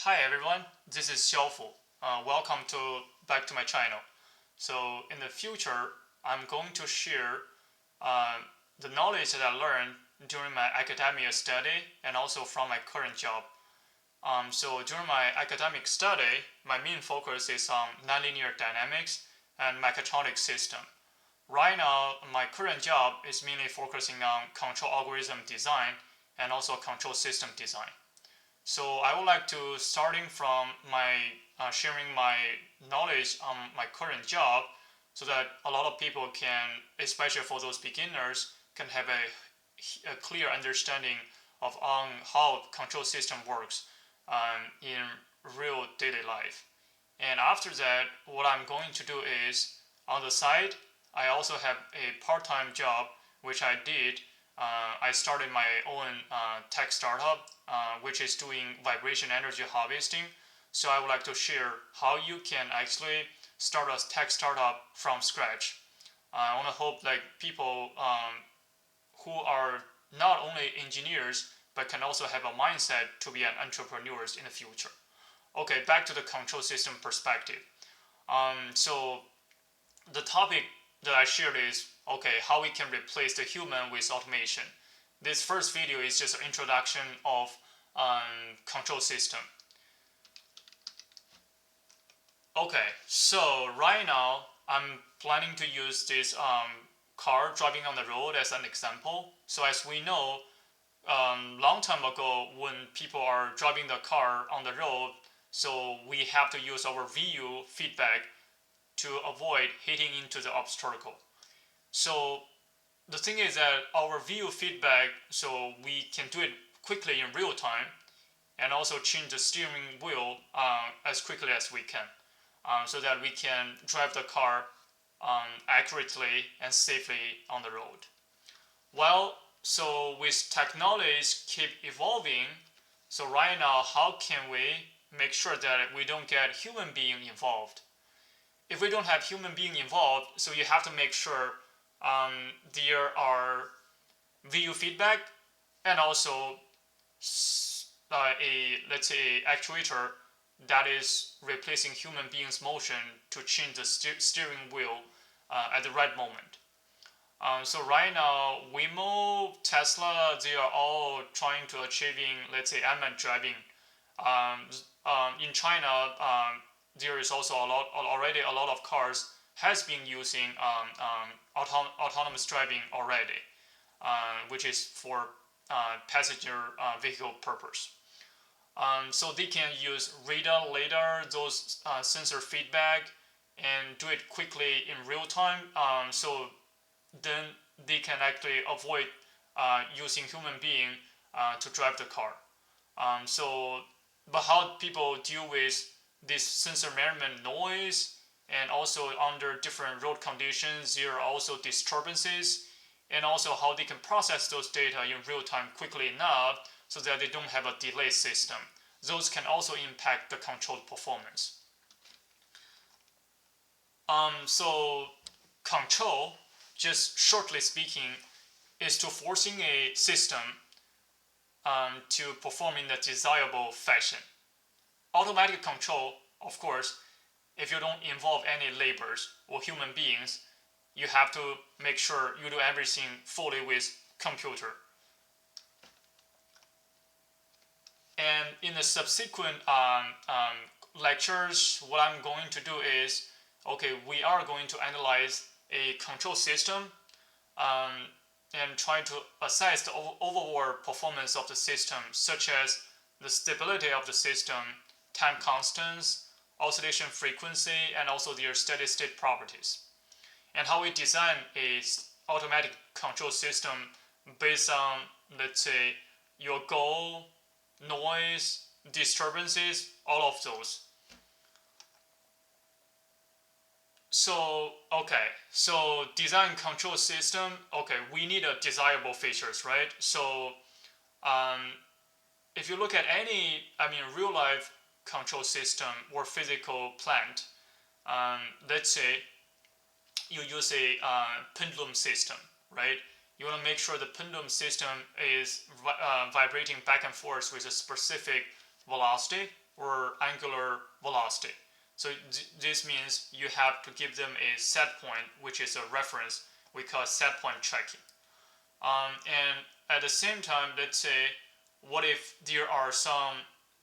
Hi everyone, this is Xiaofu. Welcome back to my channel. So in the future, I'm going to share uh, the knowledge that I learned during my academia study and also from my current job. So during my academic study, my main focus is on nonlinear dynamics and mechatronic system. Right now, my current job is mainly focusing on control algorithm design and also control system design. So I would like to starting from my sharing my knowledge on my current job, so that a lot of people can, especially for those beginners, can have a clear understanding of on how control system works in real daily life. And after that, what I'm going to do is on the side, I also have a part-time job which I did. I started my own tech startup, which is doing vibration energy harvesting. So I would like to share how you can actually start a tech startup from scratch. I want to hope like people who are not only engineers but can also have a mindset to be an entrepreneurs in the future. Okay, back to the control system perspective. So the topic that I shared is okay, how we can replace the human with automation. This first video is just an introduction of control system. Okay, so right now I'm planning to use this car driving on the road as an example. So as we know, long time ago when people are driving the car on the road, so we have to use our VU feedback to avoid hitting into the obstacle. So the thing is that our VU feedback, so we can do it quickly in real time and also change the steering wheel as quickly as we can, so that we can drive the car accurately and safely on the road. Well, so with technologies keep evolving, so right now how can we make sure that we don't get human being involved? If we don't have human being involved, so you have to make sure there are VU feedback and also let's say actuator that is replacing human beings motion to change the steering wheel at the right moment. So right now, Waymo, Tesla, they are all trying to achieving, let's say, unmanned driving. In China, there is also already a lot of cars has been using autonomous driving already, which is for passenger vehicle purpose. So they can use radar, lidar, those sensor feedback, and do it quickly in real time. So then they can actually avoid using human being to drive the car. But how people deal with this sensor measurement noise, and also under different road conditions, there are also disturbances, and also how they can process those data in real time quickly enough so that they don't have a delay system. Those can also impact the controlled performance. So control, just shortly speaking, is to forcing a system to perform in a desirable fashion. Automatic control, of course, if you don't involve any laborers or human beings, you have to make sure you do everything fully with computer. And in the subsequent lectures, what I'm going to do is, okay, we are going to analyze a control system and try to assess the overall performance of the system, such as the stability of the system, time constants, oscillation frequency, and also their steady state properties. And how we design a automatic control system based on, let's say, your goal, noise, disturbances, all of those. So, okay, so design control system, okay, we need a desirable features, right? So, if you look at any, real life control system or physical plant, let's say you use a pendulum system, right? You want to make sure the pendulum system is vibrating back and forth with a specific velocity. or angular velocity. So this means you have to give them a set point, which is a reference we call set point tracking. And at the same time, let's say, what if there are some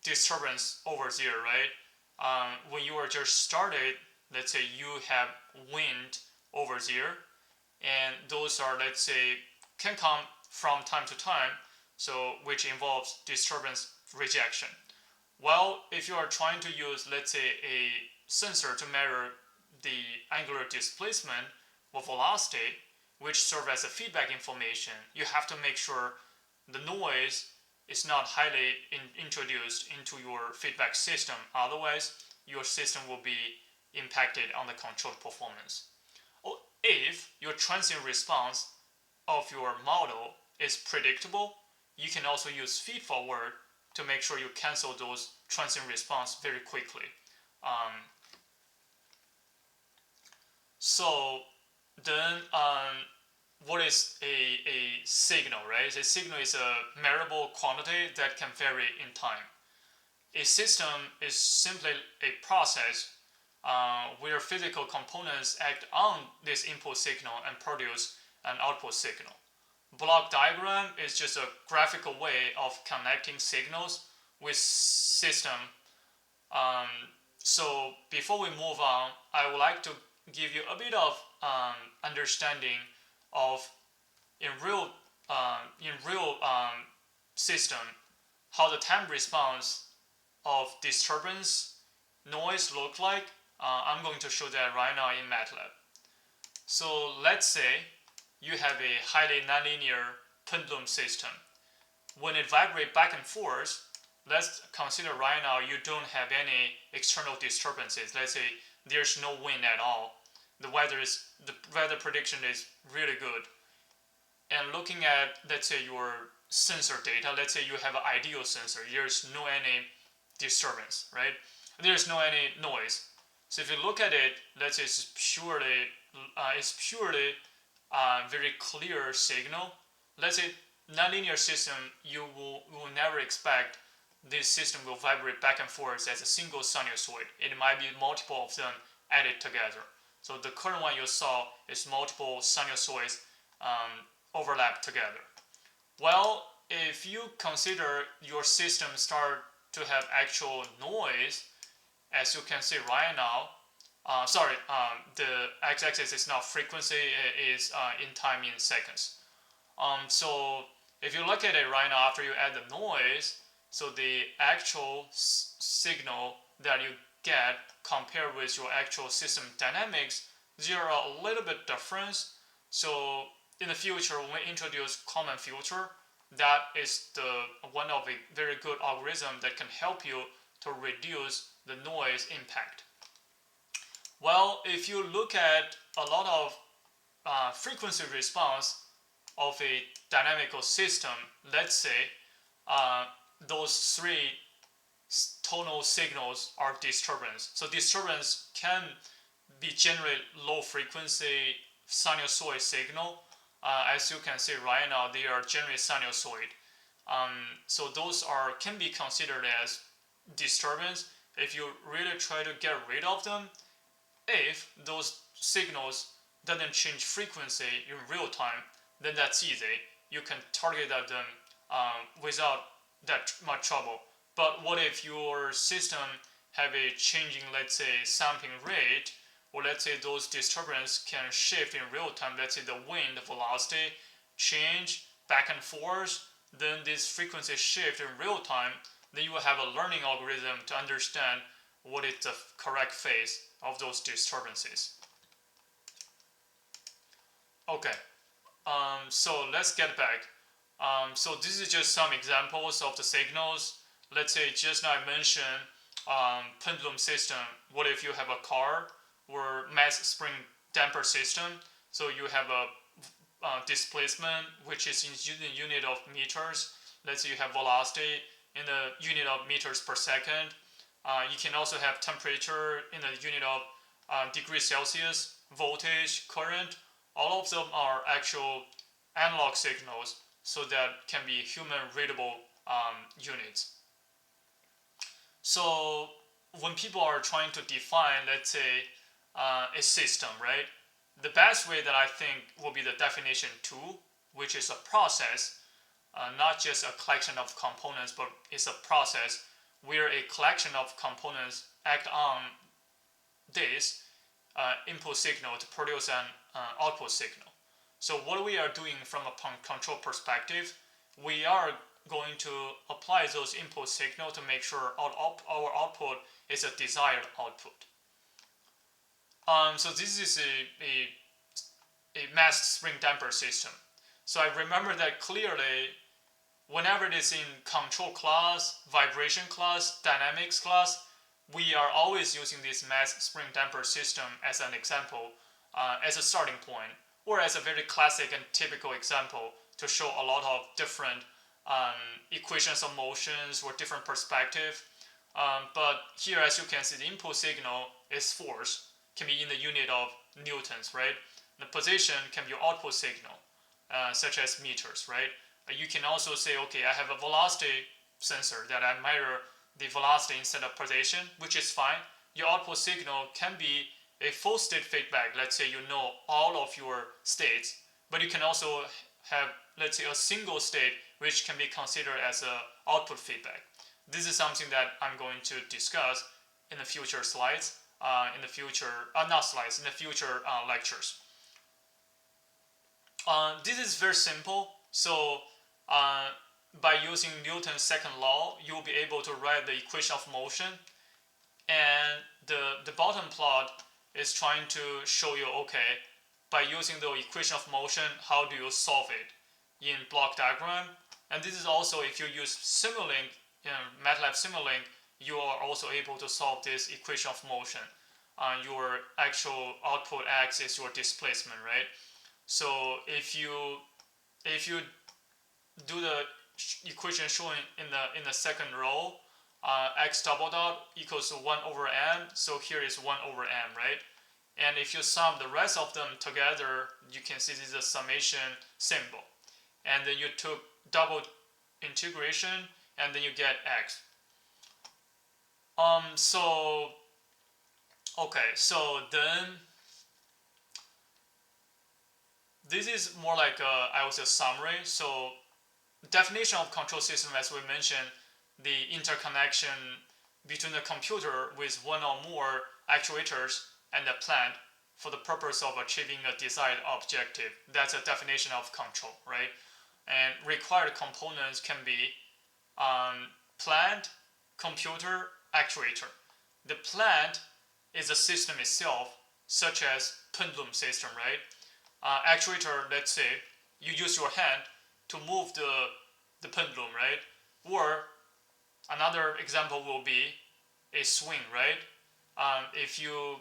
disturbance over there, right? When you are just started, let's say you have wind over there, and those are, let's say, can come from time to time, so which involves disturbance rejection. Well, if you are trying to use, let's say, a sensor to measure the angular displacement or velocity, which serve as a feedback information, you have to make sure the noise is not highly introduced into your feedback system. Otherwise, your system will be impacted on the controlled performance. Or if your transient response of your model is predictable, you can also use feedforward to make sure you cancel those transient response very quickly. Um, so then what is a signal, right? A signal is a measurable quantity that can vary in time. A system is simply a process where physical components act on this input signal and produce an output signal. Block diagram is just a graphical way of connecting signals with system. Um, so before we move on, I would like to give you a bit of understanding of in real system how the time response of disturbance noise look like. I'm going to show that right now in MATLAB. So let's say you have a highly nonlinear pendulum system. When it vibrates back and forth, let's consider right now you don't have any external disturbances. Let's say there's no wind at all. The weather prediction is really good. And looking at, let's say, your sensor data, let's say you have an ideal sensor. There's no any disturbance, right? There's no any noise. So if you look at it, let's say it's purely very clear signal. Let's say nonlinear system, you will never expect this system will vibrate back and forth as a single sinusoid. It might be multiple of them added together. So the current one you saw is multiple sinusoids overlap together. Well, if you consider your system start to have actual noise, as you can see right now, the x-axis is not frequency, it is in time in seconds. So if you look at it right now after you add the noise, so the actual signal that you get compared with your actual system dynamics, there are a little bit difference. So in the future, when we introduce common filter, that is one of a very good algorithm that can help you to reduce the noise impact. Well, if you look at a lot of frequency response of a dynamical system, let's say those three tonal signals are disturbance. So disturbance can be generate low frequency sinusoid signal. As you can see right now, they are generally sinusoid. So those can be considered as disturbance. If you really try to get rid of them, if those signals doesn't change frequency in real time, then that's easy. You can target them without that much trouble. But what if your system have a changing, let's say, sampling rate, or let's say those disturbances can shift in real time, let's say the wind velocity change back and forth, then this frequency shift in real time, then you will have a learning algorithm to understand what is the correct phase of those disturbances. Okay, so let's get back. So this is just some examples of the signals. Let's say just now I mentioned pendulum system. What if you have a car or mass spring damper system? So you have a displacement, which is in the unit of meters. Let's say you have velocity in the unit of meters per second. You can also have temperature in the unit of degrees Celsius, voltage, current. All of them are actual analog signals, so that can be human readable units. So when people are trying to define, let's say, a system, right? The best way that I think will be the definition tool, which is a process, not just a collection of components, but it's a process where a collection of components act on this input signal to produce an output signal. So what we are doing from a control perspective, we are going to apply those input signal to make sure our output is a desired output. So this is a masked spring damper system. So I remember that clearly whenever it is in control class, vibration class, dynamics class, we are always using this masked spring damper system as an example, as a starting point, or as a very classic and typical example to show a lot of different equations of motions or different perspective. But here, as you can see, the input signal is force, can be in the unit of newtons, right? The position can be your output signal, such as meters, right? You can also say, okay, I have a velocity sensor that I measure the velocity instead of position, which is fine. Your output signal can be a full state feedback. Let's say you know all of your states, but you can also have, let's say, a single state which can be considered as a output feedback. This is something that I'm going to discuss in the future slides, in the future, not slides, in the future lectures. This is very simple. So by using Newton's second law, you will be able to write the equation of motion. And the bottom plot is trying to show you, okay, by using the equation of motion, how do you solve it in block diagram? And this is also, if you use Simulink, MATLAB Simulink, you are also able to solve this equation of motion. Your actual output x is your displacement, right? So if you do the equation shown in the second row, x double dot equals to 1 over m. So here is 1 over m, right? And if you sum the rest of them together, you can see this is a summation symbol. And then you took double integration, and then you get x. So then this is more like I would say, a summary. So definition of control system, as we mentioned, the interconnection between the computer with one or more actuators and a plant for the purpose of achieving a desired objective. That's a definition of control, right? And required components can be plant, computer, actuator. The plant is a system itself, such as pendulum system, right? Actuator, let's say, you use your hand to move the pendulum, right? Or another example will be a swing, right? If you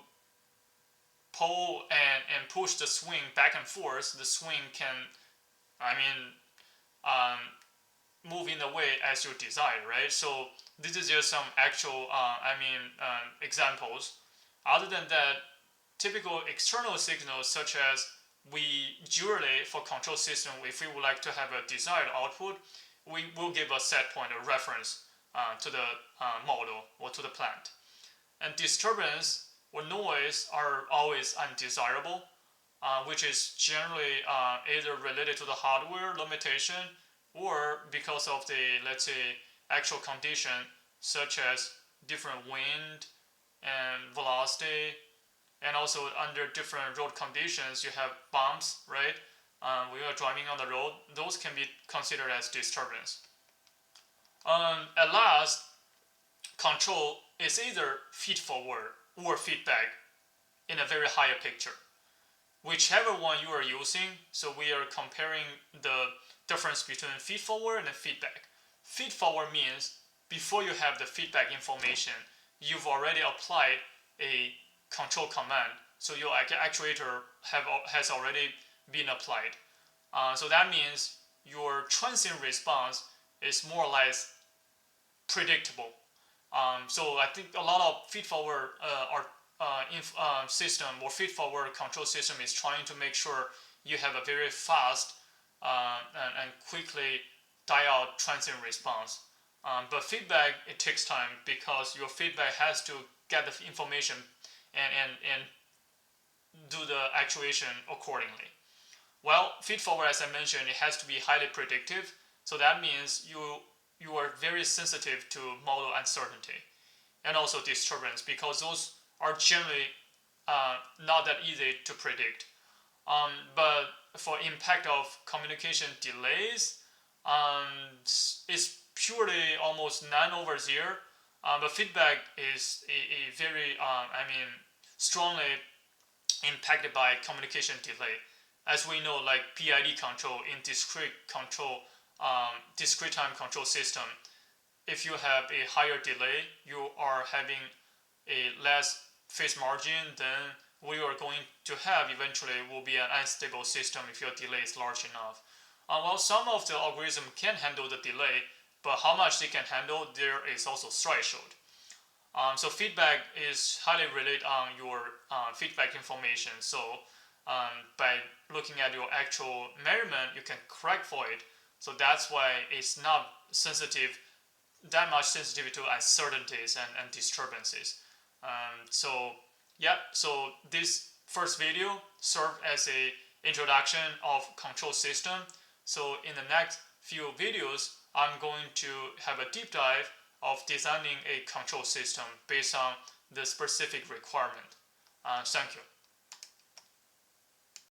pull and push the swing back and forth, the swing can, move in the way as you desire, right? So this is just some actual, examples. Other than that, typical external signals such as we usually, for control system, if we would like to have a desired output, we will give a set point, a reference to the model or to the plant. And disturbance or noise are always undesirable, which is generally either related to the hardware limitation or because of the, let's say, actual condition, such as different wind and velocity, and also under different road conditions, you have bumps, right? When you are driving on the road, those can be considered as disturbance. At last, control is either feed forward or feedback in a very higher picture. Whichever one you are using, so we are comparing the difference between feed forward and feedback. Feed forward means before you have the feedback information, you've already applied a control command, so your actuator has already been applied. So that means your transient response is more or less predictable. So I think a lot of feed-forward system or feed-forward control system is trying to make sure you have a very fast and quickly die out transient response. But feedback, it takes time because your feedback has to get the information and do the actuation accordingly. Well, feed forward, as I mentioned, it has to be highly predictive. So that means you are very sensitive to model uncertainty and also disturbance because those are generally not that easy to predict. But for impact of communication delays, it's purely almost none over zero. But feedback is a very, strongly impacted by communication delay. As we know, like PID control in discrete time control system, if you have a higher delay, you are having a less phase margin, then what you are going to have eventually will be an unstable system if your delay is large enough. Well, some of the algorithm can handle the delay, but how much they can handle, there is also threshold. So feedback is highly related on your feedback information. So by looking at your actual measurement, you can correct for it. So that's why it's not that much sensitive to uncertainties and disturbances. So yeah, so this first video served as a introduction of control system. So in the next few videos, I'm going to have a deep dive of designing a control system based on the specific requirement. Thank you.